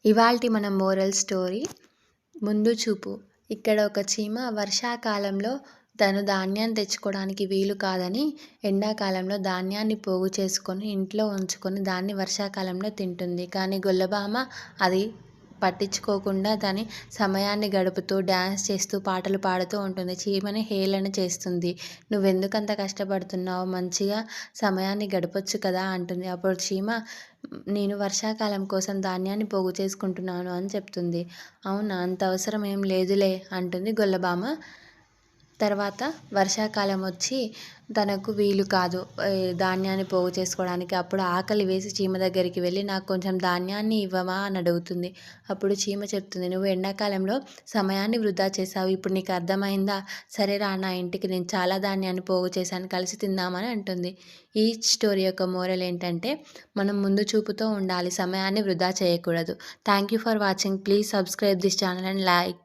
ఇవాల్టి మన moral story ముందు చూపు. ఇక్కడ ఒక చీమ వర్షాకాలంలో తను ధాన్యం తెచ్చుకోవడానికి వీలు కాదని ఎండాకాలంలో ధాన్యాన్ని పోగు చేసుకొని ఇంట్లో ఉంచుకొని దాన్ని వర్షాకాలంలో తింటుంది. కానీ గొల్లభామ అది పట్టించుకోకుండా దాని సమయాన్ని గడుపుతూ డ్యాన్స్ చేస్తూ పాటలు పాడుతూ ఉంటుంది. చీమని హేళన చేస్తుంది. నువ్వెందుకంత కష్టపడుతున్నావు, మంచిగా సమయాన్ని గడపొచ్చు కదా అంటుంది. అప్పుడు చీమ నేను వర్షాకాలం కోసం ధాన్యాన్ని పోగు చేసుకుంటున్నాను అని చెప్తుంది. అవునా, అంత అవసరం ఏం లేదులే అంటుంది గొల్లభామ. తర్వాత వర్షాకాలం వచ్చి తనకు వీలు కాదు ధాన్యాన్ని పోగు చేసుకోవడానికి. అప్పుడు ఆకలి వేసి చీమ దగ్గరికి వెళ్ళి నాకు కొంచెం ధాన్యాన్ని ఇవ్వవా అని అడుగుతుంది. అప్పుడు చీమ చెప్తుంది, నువ్వు ఎండాకాలంలో సమయాన్ని వృధా చేసావు, ఇప్పుడు నీకు అర్థమైందా? సరే రా నా ఇంటికి, నేను చాలా ధాన్యాన్ని పోగు చేశాను, కలిసి తిందామని అంటుంది. ఈ స్టోరీ యొక్క మోరల్ ఏంటంటే మనం ముందు చూపుతో ఉండాలి, సమయాన్ని వృధా చేయకూడదు. Thank you for watching. Please subscribe this channel and like.